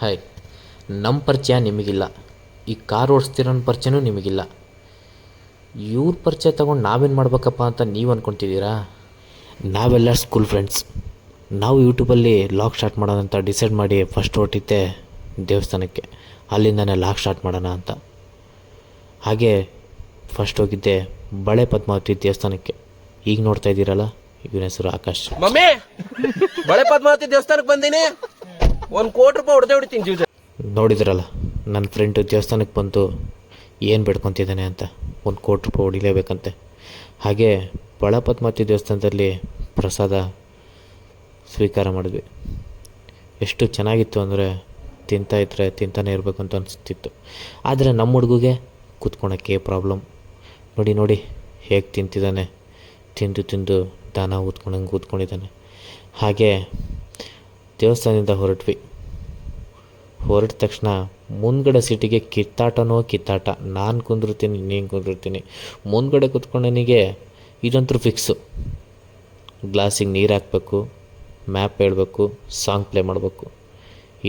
Hi, ನಮ್ಮ ಪರಿಚಯ ನಿಮಗಿಲ್ಲ, ಈ ಕಾರ್ ಓಡಿಸ್ತಿರೋನ ಪರಿಚಯನೂ ನಿಮಗಿಲ್ಲ. ಇವ್ರ ಪರಿಚಯ ತೊಗೊಂಡು ನಾವೇನು ಮಾಡ್ಬೇಕಪ್ಪ ಅಂತ ನೀವು ಅಂದ್ಕೊತಿದ್ದೀರಾ? ನಾವೆಲ್ಲ ಸ್ಕೂಲ್ ಫ್ರೆಂಡ್ಸ್. ನಾವು ಯೂಟ್ಯೂಬಲ್ಲಿ ಲಾಗ್ ಸ್ಟಾರ್ಟ್ ಮಾಡೋಣ ಅಂತ ಡಿಸೈಡ್ ಮಾಡಿ ಫಸ್ಟ್ ಹೊರಟಿದ್ದೆ ದೇವಸ್ಥಾನಕ್ಕೆ. ಅಲ್ಲಿಂದನೇ ಲಾಗ್ ಸ್ಟಾರ್ಟ್ ಮಾಡೋಣ ಅಂತ. ಹಾಗೆ ಫಸ್ಟ್ ಹೋಗಿದ್ದೆ ಬಳೆ ಪದ್ಮಾವತಿ ದೇವಸ್ಥಾನಕ್ಕೆ. ಈಗ ನೋಡ್ತಾ ಇದ್ದೀರಲ್ಲ, ಇವನ ಹೆಸರು ಆಕಾಶ್. ಮಮ್ಮಿ, ಬಳೆ ಪದ್ಮಾವತಿ ದೇವಸ್ಥಾನಕ್ಕೆ ಬಂದೀನಿ, 1 ಕೋಟಿ ರೂಪಾಯಿ ಹೊಡೆದೇ ಹೊಡಿತೀನಿ ಜೀವ. ನೋಡಿದ್ರಲ್ಲ, ನನ್ನ ಫ್ರೆಂಡು ದೇವಸ್ಥಾನಕ್ಕೆ ಬಂದು ಏನು ಬೇಡ್ಕೊತಿದ್ದಾನೆ ಅಂತ. 1 ಕೋಟಿ ರೂಪಾಯಿ ಹೊಡಿಲೇಬೇಕಂತೆ. ಹಾಗೆ ಬಳೆ ಪದ್ಮಾವತಿ ದೇವಸ್ಥಾನದಲ್ಲಿ ಪ್ರಸಾದ ಸ್ವೀಕಾರ ಮಾಡಿದ್ವಿ. ಎಷ್ಟು ಚೆನ್ನಾಗಿತ್ತು ಅಂದರೆ ತಿಂತಾಯಿದ್ರೆ ತಿಂತಾನೆ ಇರಬೇಕು ಅಂತ ಅನಿಸ್ತಿತ್ತು. ಆದರೆ ನಮ್ಮ ಹುಡುಗಿಗೆ ಕೂತ್ಕೊಳಕ್ಕೆ ಪ್ರಾಬ್ಲಮ್. ನೋಡಿ ಹೇಗೆ ತಿಂತಿದ್ದಾನೆ, ತಿಂದು ದಾನ ಊದ್ಕೊಂಡಂಗೆ ಕೂತ್ಕೊಂಡಿದ್ದಾನೆ. ಹಾಗೆ ದೇವಸ್ಥಾನದಿಂದ ಹೊರಟ ತಕ್ಷಣ ಮುಂದ್ಗಡೆ ಸೀಟಿಗೆ ಕಿತ್ತಾಟ. ನಾನು ಕುಂದಿರ್ತೀನಿ, ನೀನು ಕುಂದಿರ್ತೀನಿ. ಮುಂದ್ಗಡೆ ಕೂತ್ಕೊಂಡನಿಗೆ ಇದಂತೂ ಫಿಕ್ಸು. ಗ್ಲಾಸಿಗೆ ನೀರು ಹಾಕಬೇಕು, ಮ್ಯಾಪ್ ಹೇಳಬೇಕು, ಸಾಂಗ್ ಪ್ಲೇ ಮಾಡಬೇಕು.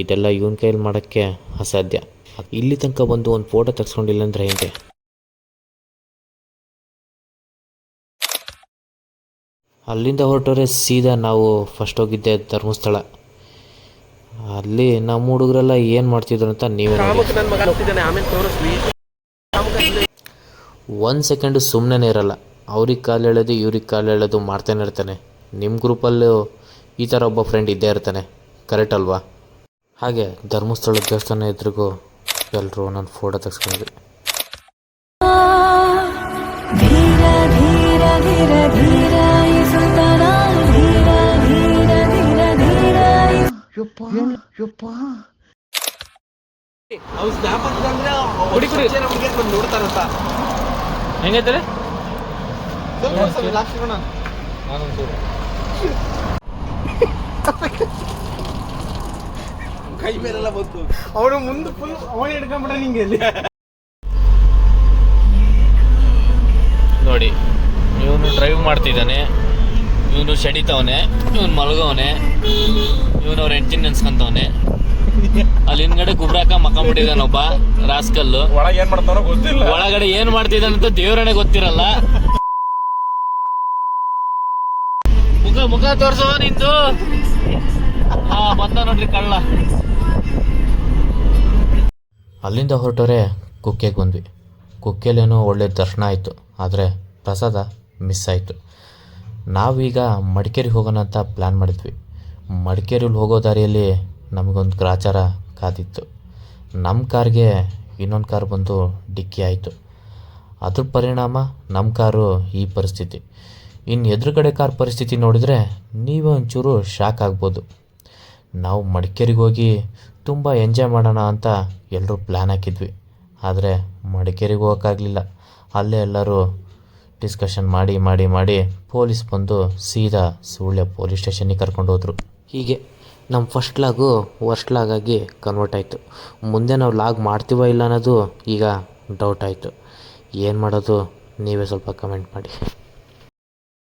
ಇದೆಲ್ಲ ಇವನ ಕೈಯಲ್ಲಿ ಮಾಡೋಕ್ಕೆ ಅಸಾಧ್ಯ. ಇಲ್ಲಿ ತನಕ ಬಂದು ಒಂದು ಫೋಟೋ ತೆಗೆಸ್ಕೊಂಡಿಲ್ಲ ಅಂದರೆ ಹೇಗೆ? ಅಲ್ಲಿಂದ ಹೊರಟೋರೆ ಸೀದಾ ನಾವು ಫಸ್ಟ್ ಹೋಗಿದ್ದೆ ಧರ್ಮಸ್ಥಳ. ಅಲ್ಲಿ ನಮ್ಮ ಹುಡುಗರೆಲ್ಲ ಏನು ಮಾಡ್ತಿದ್ರು ಅಂತ ನೀವೇ ಒಂದು ಸೆಕೆಂಡು ಸುಮ್ಮನೆ ಇರಲ್ಲ. ಅವ್ರಿಗೆ ಕಾಲು ಹೇಳೋದು, ಇವ್ರಿಗೆ ಕಾಲು ಹೇಳೋದು ಮಾಡ್ತಾನೆ ಇರ್ತಾನೆ. ನಿಮ್ಮ ಗ್ರೂಪಲ್ಲೂ ಈ ಥರ ಒಬ್ಬ ಫ್ರೆಂಡ್ ಇದ್ದೇ ಇರ್ತಾನೆ, ಕರೆಕ್ಟ್ ಅಲ್ವಾ? ಹಾಗೆ ಧರ್ಮಸ್ಥಳ ದೇವಸ್ಥಾನ ಎದುರಿಗೂ ಎಲ್ಲರೂ ನನ್ನ ಫೋಟೋ ತೆಗೆಸ್ಕೊಂಡ್ವಿ. ಹೆಂಗೈತೆ ಕೈ ಮೇಲೆಲ್ಲ ಬಂತು. ಅವನು ಮುಂದೆ ಫುಲ್ ಅವನೇ ಹಿಡ್ಕೊಂಡ್ಬಿಟ್ಟ ನಿಂಗೆ. ನೋಡಿ, ಇವನು ಡ್ರೈವ್ ಮಾಡ್ತಿದ್ದಾನೆ, ಇವನು ಶಡಿತವನೆ, ಇವನು ಮಲಗವನೆ, ಇವನು ಅವ್ರ ಎಂಜಿನ್ ನೆನ್ಸ್ಕೊಂತವನೆ. ಅಲ್ಲಿ ಹಿಂದ್ಗಡೆ ಗುಬ್ರಾಕ ಮಕ್ಕಂಬಿಟ್ಟಿದ್ದಾನೆ ಒಬ್ಬ ರಾಸ್ಕಲ್ಲು. ಒಳಗೆ ಏನ್ ಮಾಡ್ತಾನೋ ಗೊತ್ತಿಲ್ಲ, ಒಳಗಡೆ ಏನ್ ಮಾಡ್ತಿದ್ದಾನಂತ ದೇವ್ರನೇ ಗೊತ್ತಿರಲ್ಲ. ಮುಖ ತೋರ್ಸೋ ನಿಂದು. ಬಂದ ನೋಡ್ರಿ ಕಳ್ಳ. ಅಲ್ಲಿಂದ ಹೊರಟೋರೆ ಕುಕ್ಕೆಗೆ ಬಂದ್ವಿ. ಕುಕ್ಕೆಲೇನೋ ಒಳ್ಳೆ ದರ್ಶನ ಆಯಿತು, ಆದರೆ ಪ್ರಸಾದ ಮಿಸ್ ಆಯಿತು. ನಾವೀಗ ಮಡಿಕೇರಿಗೆ ಹೋಗೋಣ ಅಂತ ಪ್ಲ್ಯಾನ್ ಮಾಡಿದ್ವಿ. ಮಡಿಕೇರಿಗೆ ಹೋಗೋ ದಾರಿಯಲ್ಲಿ ನಮಗೊಂದು ಗ್ರಾಚಾರ ಕಾದಿತ್ತು. ನಮ್ಮ ಕಾರ್ಗೆ ಇನ್ನೊಂದು ಕಾರ್ ಬಂದು ಡಿಕ್ಕಿ ಆಯಿತು. ಅದ್ರ ಪರಿಣಾಮ ನಮ್ಮ ಕಾರು ಈ ಪರಿಸ್ಥಿತಿ. ಇನ್ನು ಎದುರುಗಡೆ ಕಾರ್ ಪರಿಸ್ಥಿತಿ ನೋಡಿದರೆ ನೀವೇ ಒಂಚೂರು ಶಾಕ್ ಆಗ್ಬೋದು. ನಾವು ಮಡಿಕೇರಿಗೆ ಹೋಗಿ ತುಂಬ ಎಂಜಾಯ್ ಮಾಡೋಣ ಅಂತ ಎಲ್ಲರೂ ಪ್ಲ್ಯಾನ್ ಹಾಕಿದ್ವಿ. ಆದರೆ ಮಡಿಕೇರಿಗೆ ಹೋಗೋಕ್ಕಾಗಲಿಲ್ಲ. ಅಲ್ಲೇ ಎಲ್ಲರೂ ಡಿಸ್ಕಷನ್ ಮಾಡಿ ಪೊಲೀಸ್ ಬಂದು ಸೀದಾ ಸುಳ್ಯ ಪೊಲೀಸ್ ಸ್ಟೇಷನ್ನಿಗೆ ಕರ್ಕೊಂಡು ಹೋದರು. ಹೀಗೆ ನಮ್ಮ ಫಸ್ಟ್ ಲಾಗು ವರ್ಸ್ಟ್ ಲಾಗಾಗಿ ಕನ್ವರ್ಟ್ ಆಯಿತು. ಮುಂದೆ ನಾವು ಲಾಗ್ ಮಾಡ್ತೀವೋ ಇಲ್ಲ ಅನ್ನೋದು ಈಗ ಡೌಟ್ ಆಯಿತು. ಏನು ಮಾಡೋದು, ನೀವೇ ಸ್ವಲ್ಪ ಕಮೆಂಟ್ ಮಾಡಿ.